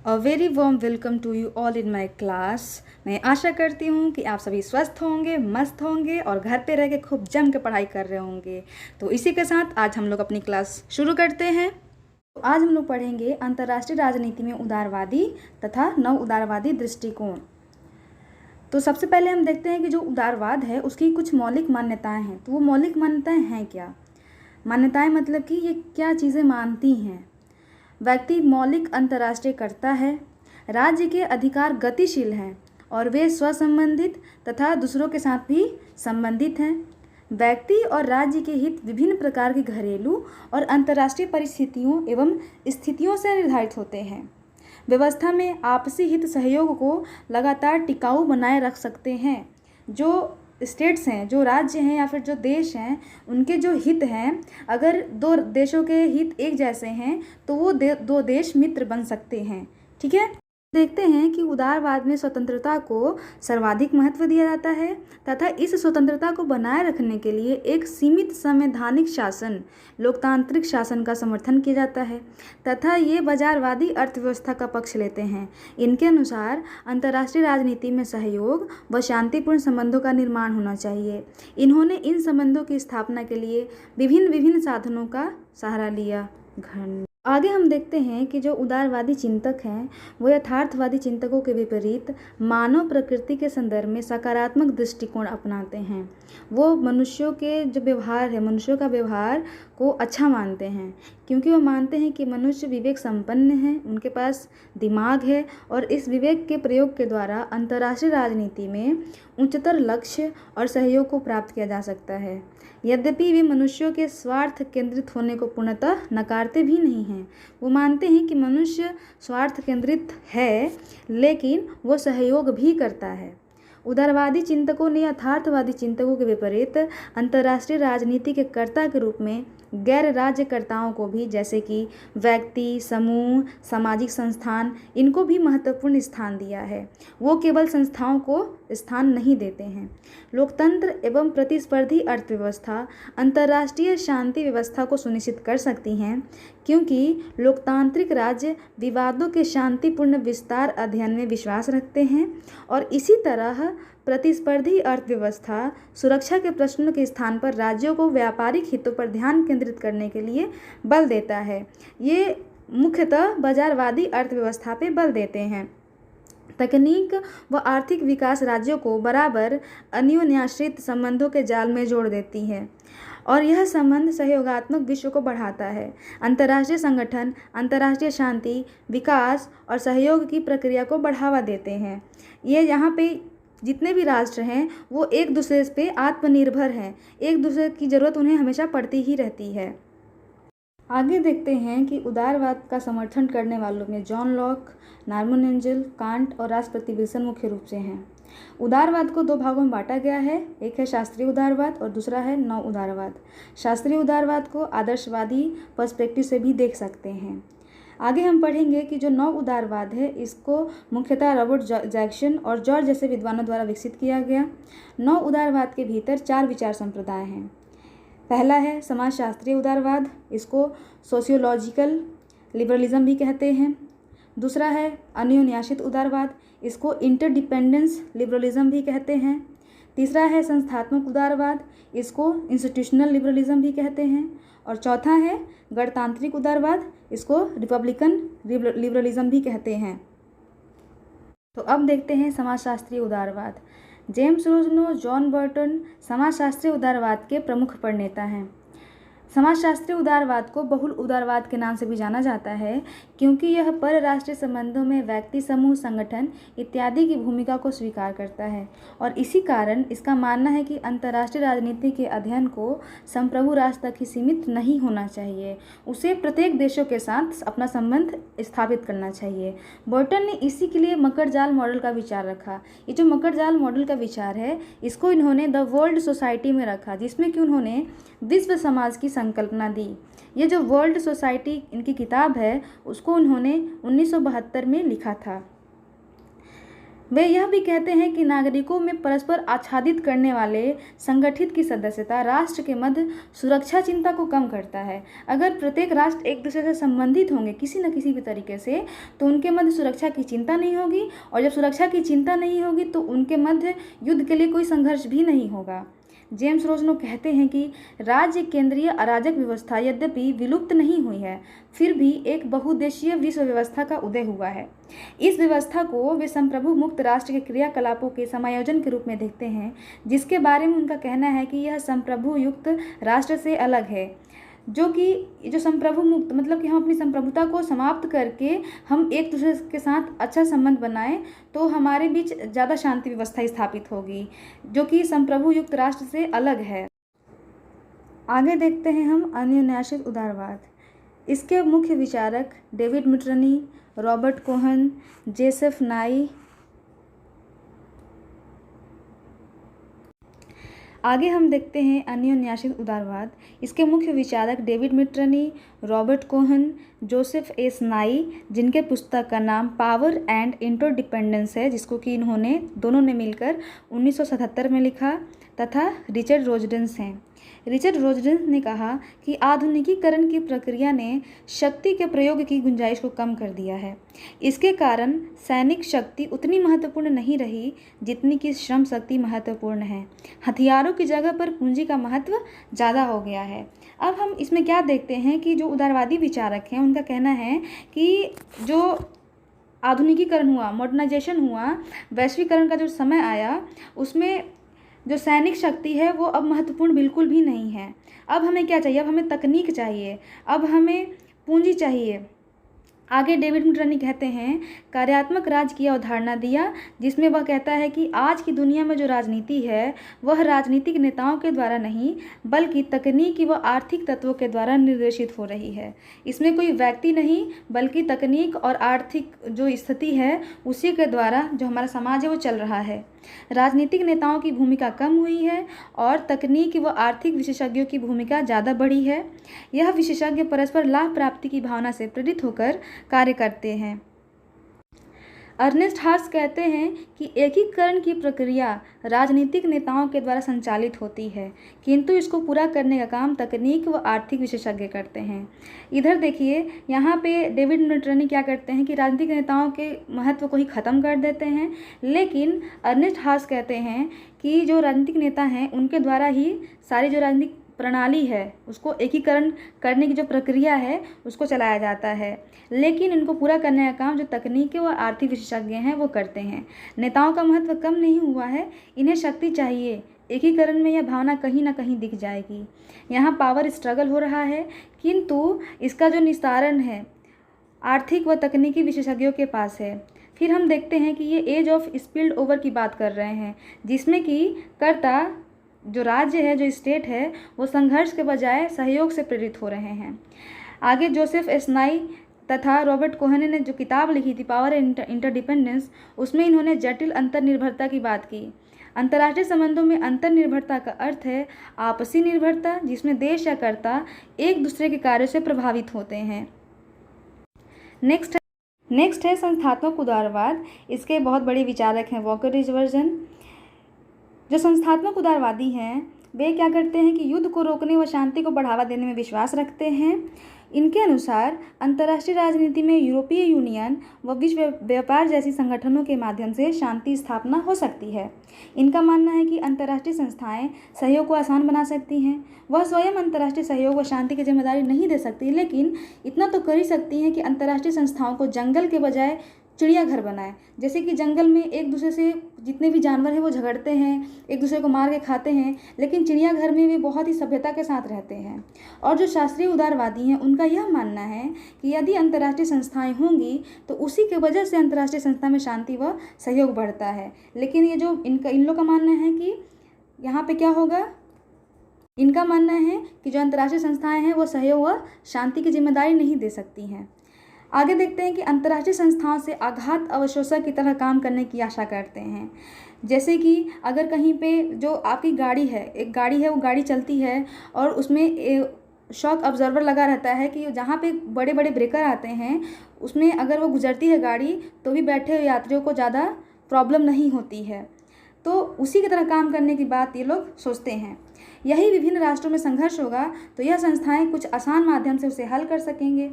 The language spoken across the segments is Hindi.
A very warm welcome to you all in my class. मैं आशा करती हूँ कि आप सभी स्वस्थ होंगे, मस्त होंगे और घर पे रह के खूब जम के पढ़ाई कर रहे होंगे। तो इसी के साथ आज हम लोग अपनी क्लास शुरू करते हैं। तो आज हम लोग पढ़ेंगे अंतर्राष्ट्रीय राजनीति में उदारवादी तथा नव उदारवादी दृष्टिकोण। तो सबसे पहले हम देखते हैं कि जो उदारवाद है उसकी कुछ मौलिक मान्यताएं हैं। तो वो मौलिक मान्यताएं हैं क्या? मान्यताएं मतलब कि ये क्या चीज़ें मानती हैं। व्यक्ति मौलिक अंतर्राष्ट्रीय करता है, राज्य के अधिकार गतिशील हैं और वे स्वसंबंधित तथा दूसरों के साथ भी संबंधित हैं। व्यक्ति और राज्य के हित विभिन्न प्रकार के घरेलू और अंतर्राष्ट्रीय परिस्थितियों एवं स्थितियों से निर्धारित होते हैं। व्यवस्था में आपसी हित सहयोग को लगातार टिकाऊ बनाए रख सकते हैं। जो स्टेट्स हैं, जो राज्य हैं या फिर जो देश हैं, उनके जो हित हैं, अगर दो देशों के हित एक जैसे हैं तो वो दो देश मित्र बन सकते हैं। ठीक है, देखते हैं कि उदारवाद में स्वतंत्रता को सर्वाधिक महत्व दिया जाता है तथा इस स्वतंत्रता को बनाए रखने के लिए एक सीमित संवैधानिक शासन, लोकतांत्रिक शासन का समर्थन किया जाता है तथा ये बाजारवादी अर्थव्यवस्था का पक्ष लेते हैं। इनके अनुसार अंतर्राष्ट्रीय राजनीति में सहयोग व शांतिपूर्ण संबंधों का निर्माण होना चाहिए। इन्होंने इन संबंधों की स्थापना के लिए विभिन्न विभिन्न साधनों का सहारा लिया। आगे हम देखते हैं कि जो उदारवादी चिंतक हैं वो यथार्थवादी चिंतकों के विपरीत मानव प्रकृति के संदर्भ में सकारात्मक दृष्टिकोण अपनाते हैं। वो मनुष्यों के जो व्यवहार है, मनुष्यों का व्यवहार को अच्छा मानते हैं, क्योंकि वो मानते हैं कि मनुष्य विवेक संपन्न है, उनके पास दिमाग है और इस विवेक के प्रयोग के द्वारा अंतर्राष्ट्रीय राजनीति में उच्चतर लक्ष्य और सहयोग को प्राप्त किया जा सकता है। यद्यपि वे मनुष्यों के स्वार्थ केंद्रित होने को पूर्णतः नकारते भी नहीं हैं। वो मानते हैं कि मनुष्य स्वार्थ केंद्रित है लेकिन वो सहयोग भी करता है। उदारवादी चिंतकों ने यथार्थवादी चिंतकों के विपरीत अंतर्राष्ट्रीय राजनीति के कर्ता के रूप में गैर राज्यकर्ताओं को भी, जैसे कि व्यक्ति, समूह, सामाजिक संस्थान, इनको भी महत्वपूर्ण स्थान दिया है। वो केवल संस्थाओं को स्थान नहीं देते हैं। लोकतंत्र एवं प्रतिस्पर्धी अर्थव्यवस्था अंतर्राष्ट्रीय शांति व्यवस्था को सुनिश्चित कर सकती हैं, क्योंकि लोकतांत्रिक राज्य विवादों के शांतिपूर्ण विस्तार अध्ययन में विश्वास रखते हैं और इसी तरह प्रतिस्पर्धी अर्थव्यवस्था सुरक्षा के प्रश्नों के स्थान पर राज्यों को व्यापारिक हितों पर ध्यान केंद्रित करने के लिए बल देता है। ये मुख्यतः बाजारवादी अर्थव्यवस्था पे बल देते हैं। तकनीक व आर्थिक विकास राज्यों को बराबर अन्योन्याश्रित संबंधों के जाल में जोड़ देती है और यह संबंध सहयोगात्मक विश्व को बढ़ाता है। अंतर्राष्ट्रीय संगठन अंतर्राष्ट्रीय शांति, विकास और सहयोग की प्रक्रिया को बढ़ावा देते हैं। ये यहाँ पे जितने भी राष्ट्र हैं वो एक दूसरे पे आत्मनिर्भर हैं, एक दूसरे की ज़रूरत उन्हें हमेशा पड़ती ही रहती है। आगे देखते हैं कि उदारवाद का समर्थन करने वालों में John Locke, Norman angel, can't और राष्ट्रपति विल्सन मुख्य रूप से हैं। उदारवाद को दो भागों में बांटा गया है, एक है शास्त्रीय उदारवाद और दूसरा है नव उदारवाद। शास्त्रीय उदारवाद को आदर्शवादी पर्सपेक्टिव से भी देख सकते हैं। आगे हम पढ़ेंगे कि जो नव उदारवाद है इसको मुख्यतः रॉबर्ट जैक्सन और जॉर्ज जैसे विद्वानों द्वारा विकसित किया गया। नव उदारवाद के भीतर 4 विचार संप्रदाय हैं। पहला है समाजशास्त्रीय उदारवाद, इसको सोशियोलॉजिकल लिबरलिज्म भी कहते हैं। दूसरा है अन्योन्याश्रित उदारवाद, इसको इंटरडिपेंडेंस लिबरलिज्म भी कहते हैं। तीसरा है संस्थात्मक उदारवाद, इसको इंस्टीट्यूशनल लिबरलिज्म भी कहते हैं। और चौथा है गणतांत्रिक उदारवाद, इसको रिपब्लिकन लिबरलिज्म भी कहते हैं। तो अब देखते हैं समाजशास्त्रीय उदारवाद। जेम्स रोजनो, जॉन बर्टन समाजशास्त्रीय उदारवाद के प्रमुख प्रणेता हैं। समाजशास्त्रीय उदारवाद को बहुल उदारवाद के नाम से भी जाना जाता है, क्योंकि यह परराष्ट्रीय संबंधों में व्यक्ति, समूह, संगठन इत्यादि की भूमिका को स्वीकार करता है और इसी कारण इसका मानना है कि अंतर्राष्ट्रीय राजनीति के अध्ययन को संप्रभु राष्ट्र तक ही सीमित नहीं होना चाहिए, उसे प्रत्येक देशों के साथ अपना संबंध स्थापित करना चाहिए। बर्टन ने इसी के लिए मकर जाल मॉडल का विचार रखा। ये जो मकर जाल मॉडल का विचार है इसको इन्होंने द वर्ल्ड सोसाइटी में रखा, जिसमें कि उन्होंने विश्व समाज की संकल्पना दी। ये जो वर्ल्ड सोसाइटी इनकी किताब है उसको उन्होंने 1972 में लिखा था। वे यह भी कहते हैं कि नागरिकों में परस्पर आच्छादित करने वाले संगठित की सदस्यता राष्ट्र के मध्य सुरक्षा चिंता को कम करता है। अगर प्रत्येक राष्ट्र एक दूसरे से संबंधित होंगे किसी न किसी भी तरीके से, तो उनके मध्य सुरक्षा की चिंता नहीं होगी, और जब सुरक्षा की चिंता नहीं होगी तो उनके मध्य युद्ध के लिए कोई संघर्ष भी नहीं होगा। जेम्स रोजनो कहते हैं कि राज्य केंद्रीय अराजक व्यवस्था यद्यपि विलुप्त नहीं हुई है, फिर भी एक बहुउद्देशीय विश्व व्यवस्था का उदय हुआ है। इस व्यवस्था को वे संप्रभु मुक्त राष्ट्र के क्रियाकलापों के समायोजन के रूप में देखते हैं, जिसके बारे में उनका कहना है कि यह संप्रभु युक्त राष्ट्र से अलग है, जो संप्रभु मुक्त मतलब कि हम अपनी संप्रभुता को समाप्त करके हम एक दूसरे के साथ अच्छा संबंध बनाएं तो हमारे बीच ज़्यादा शांति व्यवस्था स्थापित होगी, जो कि संप्रभु युक्त राष्ट्र से अलग है। आगे देखते हैं हम अन्योन्याश्रित उदारवाद। इसके मुख्य विचारक David Mitrany, Robert Keohane, Joseph Nye. आगे हम देखते हैं अन्योन्याश्रित उदारवाद। इसके मुख्य विचारक David Mitrany, Robert Keohane, Joseph S Nye, जिनके पुस्तक का नाम पावर एंड इंटरडिपेंडेंस है, जिसको कि इन्होंने दोनों ने मिलकर 1977 में लिखा, तथा रिचर्ड रोजडेंस हैं। रिचर्ड रोजडेंस ने कहा कि आधुनिकीकरण की प्रक्रिया ने शक्ति के प्रयोग की गुंजाइश को कम कर दिया है। इसके कारण सैनिक शक्ति उतनी महत्वपूर्ण नहीं रही जितनी कि श्रम शक्ति महत्वपूर्ण है। हथियारों की जगह पर पूंजी का महत्व ज़्यादा हो गया है। अब हम इसमें क्या देखते हैं कि जो उदारवादी विचारक हैं उनका कहना है कि जो आधुनिकीकरण हुआ, मॉडर्नाइजेशन हुआ, वैश्वीकरण का जो समय आया, उसमें जो सैनिक शक्ति है वो अब महत्वपूर्ण बिल्कुल भी नहीं है। अब हमें क्या चाहिए? अब हमें तकनीक चाहिए, अब हमें पूंजी चाहिए। आगे डेविड मिटरनी कहते हैं, कार्यात्मक राज्य की अवधारणा दिया, जिसमें वह कहता है कि आज की दुनिया में जो राजनीति है वह राजनीतिक नेताओं के द्वारा नहीं बल्कि तकनीकी व आर्थिक तत्वों के द्वारा निर्देशित हो रही है। इसमें कोई व्यक्ति नहीं बल्कि तकनीक और आर्थिक जो स्थिति है उसी के द्वारा जो हमारा समाज है वो चल रहा है। राजनीतिक नेताओं की भूमिका कम हुई है और तकनीक व आर्थिक विशेषज्ञों की भूमिका ज़्यादा बढ़ी है। यह विशेषज्ञ परस्पर लाभ प्राप्ति की भावना से प्रेरित होकर कार्य करते हैं। अर्नेस्ट हार्स कहते हैं कि एकीकरण की प्रक्रिया राजनीतिक नेताओं के द्वारा संचालित होती है, किंतु इसको पूरा करने का काम तकनीक व आर्थिक विशेषज्ञ करते हैं। इधर देखिए, यहाँ पे डेविड मिटरनी क्या करते हैं कि राजनीतिक नेताओं के महत्व को ही ख़त्म कर देते हैं, लेकिन अर्नेस्ट हार्स कहते हैं कि जो राजनीतिक नेता हैं उनके द्वारा ही सारी जो राजनीतिक प्रणाली है उसको एकीकरण करने की जो प्रक्रिया है उसको चलाया जाता है, लेकिन इनको पूरा करने का काम जो तकनीकी व आर्थिक विशेषज्ञ हैं वो करते हैं। नेताओं का महत्व कम नहीं हुआ है, इन्हें शक्ति चाहिए। एकीकरण में यह भावना कहीं ना कहीं दिख जाएगी। यहाँ पावर स्ट्रगल हो रहा है, किंतु इसका जो निस्तारण है आर्थिक व तकनीकी विशेषज्ञों के पास है। फिर हम देखते हैं कि ये एज ऑफ स्पिल्ड ओवर की बात कर रहे हैं, जिसमें कि कर्ता जो राज्य है, जो स्टेट है, वो संघर्ष के बजाय सहयोग से प्रेरित हो रहे हैं। आगे जोसेफ एस नाई तथा रॉबर्ट कोहन ने जो किताब लिखी थी पावर एंड इंटरडिपेंडेंस, उसमें इन्होंने जटिल अंतर्निर्भरता की बात की। अंतर्राष्ट्रीय संबंधों में अंतर्निर्भरता का अर्थ है आपसी निर्भरता, जिसमें देश या कर्ता एक दूसरे के कार्यों से प्रभावित होते हैं। नेक्स्ट है संस्थात्मक उदारवाद। इसके बहुत बड़े विचारक हैं वॉकर रिजवर्जन। जो संस्थात्मक उदारवादी हैं वे क्या करते हैं कि युद्ध को रोकने व शांति को बढ़ावा देने में विश्वास रखते हैं। इनके अनुसार अंतर्राष्ट्रीय राजनीति में यूरोपीय यूनियन व विश्व व्यापार जैसी संगठनों के माध्यम से शांति स्थापना हो सकती है। इनका मानना है कि अंतर्राष्ट्रीय संस्थाएं सहयोग को आसान बना सकती हैं। वह स्वयं अंतर्राष्ट्रीय सहयोग व शांति की जिम्मेदारी नहीं दे सकती, लेकिन इतना तो कर ही सकती हैं कि अंतर्राष्ट्रीय संस्थाओं को जंगल के बजाय चिड़ियाघर बनाए। जैसे कि जंगल में एक दूसरे से जितने भी जानवर हैं वो झगड़ते हैं, एक दूसरे को मार के खाते हैं, लेकिन चिड़ियाघर में वे बहुत ही सभ्यता के साथ रहते हैं। और जो शास्त्रीय उदारवादी हैं उनका यह मानना है कि यदि अंतर्राष्ट्रीय संस्थाएं होंगी तो उसी के वजह से अंतर्राष्ट्रीय संस्था में शांति व सहयोग बढ़ता है। लेकिन ये जो इन लोग का मानना है कि यहाँ पे क्या होगा, इनका मानना है कि जो अंतर्राष्ट्रीय संस्थाएं हैं वो सहयोग व शांति की जिम्मेदारी नहीं दे सकती हैं। आगे देखते हैं कि अंतर्राष्ट्रीय संस्थाओं से आघात अवशोषक की तरह काम करने की आशा करते हैं। जैसे कि अगर कहीं पे जो आपकी गाड़ी है, एक गाड़ी है, वो गाड़ी चलती है और उसमें शॉक ऑब्जर्वर लगा रहता है कि जहाँ पे बड़े बड़े ब्रेकर आते हैं उसमें अगर वो गुजरती है गाड़ी तो भी बैठे हुए यात्रियों को ज़्यादा प्रॉब्लम नहीं होती है। तो उसी की तरह काम करने की बात ये लोग सोचते हैं। यही विभिन्न राष्ट्रों में संघर्ष होगा तो यह संस्थाएं कुछ आसान माध्यम से उसे हल कर सकेंगे।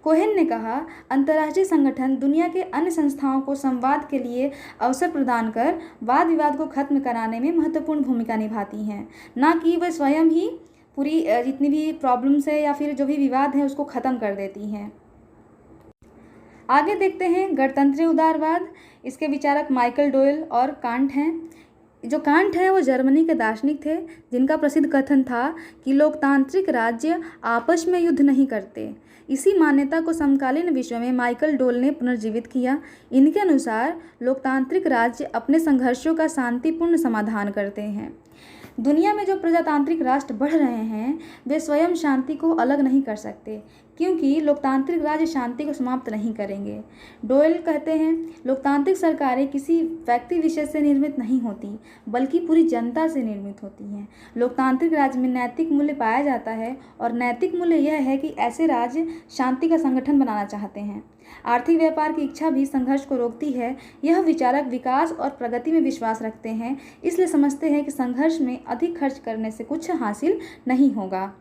कोहेन ने कहा, अंतर्राष्ट्रीय संगठन दुनिया के अन्य संस्थाओं को संवाद के लिए अवसर प्रदान कर वाद विवाद को खत्म कराने में महत्वपूर्ण भूमिका निभाती हैं, ना कि वह स्वयं ही पूरी जितनी भी प्रॉब्लम्स है या फिर जो भी विवाद है उसको ख़त्म कर देती हैं। आगे देखते हैं गणतंत्रीय उदारवाद। इसके विचारक माइकल डोयल और कांट हैं। जो कांट है वो जर्मनी के दार्शनिक थे जिनका प्रसिद्ध कथन था कि लोकतांत्रिक राज्य आपस में युद्ध नहीं करते। इसी मान्यता को समकालीन विश्व में माइकल डोल ने पुनर्जीवित किया। इनके अनुसार लोकतांत्रिक राज्य अपने संघर्षों का शांतिपूर्ण समाधान करते हैं। दुनिया में जो प्रजातांत्रिक राष्ट्र बढ़ रहे हैं वे स्वयं शांति को अलग नहीं कर सकते, क्योंकि लोकतांत्रिक राज्य शांति को समाप्त नहीं करेंगे। डोयल कहते हैं, लोकतांत्रिक सरकारें किसी व्यक्ति विशेष से निर्मित नहीं होती बल्कि पूरी जनता से निर्मित होती हैं। लोकतांत्रिक राज्य में नैतिक मूल्य पाया जाता है और नैतिक मूल्य यह है कि ऐसे राज्य शांति का संगठन बनाना चाहते हैं। आर्थिक व्यापार की इच्छा भी संघर्ष को रोकती है। यह विचारक विकास और प्रगति में विश्वास रखते हैं, इसलिए समझते हैं कि संघर्ष में अधिक खर्च करने से कुछ हासिल नहीं होगा।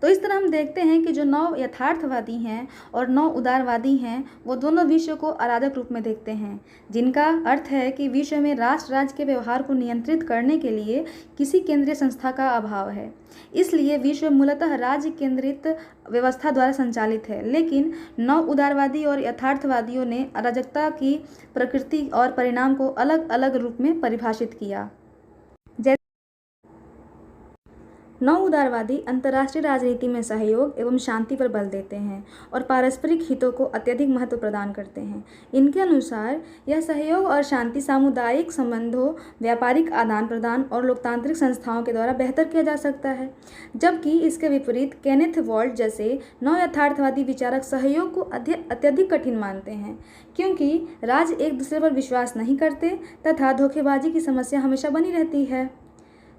तो इस तरह हम देखते हैं कि जो 9 यथार्थवादी हैं और 9 उदारवादी हैं वो दोनों विश्व को अराजक रूप में देखते हैं, जिनका अर्थ है कि विश्व में राष्ट्र राज्य के व्यवहार को नियंत्रित करने के लिए किसी केंद्रीय संस्था का अभाव है। इसलिए विश्व मूलतः राज्य केंद्रित व्यवस्था द्वारा संचालित है। लेकिन 9 उदारवादी और यथार्थवादियों ने अराजकता की प्रकृति और परिणाम को अलग अलग रूप में परिभाषित किया। 9 उदारवादी अंतर्राष्ट्रीय राजनीति में सहयोग एवं शांति पर बल देते हैं और पारस्परिक हितों को अत्यधिक महत्व प्रदान करते हैं। इनके अनुसार यह सहयोग और शांति सामुदायिक संबंधों, व्यापारिक आदान प्रदान और लोकतांत्रिक संस्थाओं के द्वारा बेहतर किया जा सकता है। जबकि इसके विपरीत केनेथ वॉल्ट जैसे 9 यथार्थवादी विचारक सहयोग को अत्यधिक कठिन मानते हैं, क्योंकि राज्य एक दूसरे पर विश्वास नहीं करते तथा धोखेबाजी की समस्या हमेशा बनी रहती है।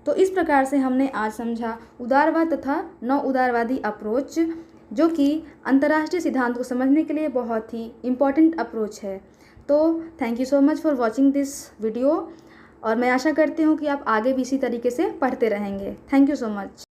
तो इस प्रकार से हमने आज समझा उदारवाद तथा 9 उदारवादी अप्रोच, जो कि अंतर्राष्ट्रीय सिद्धांत को समझने के लिए बहुत ही इम्पॉर्टेंट अप्रोच है। तो thank you so much for watching this video और मैं आशा करती हूँ कि आप आगे भी इसी तरीके से पढ़ते रहेंगे। Thank you so much.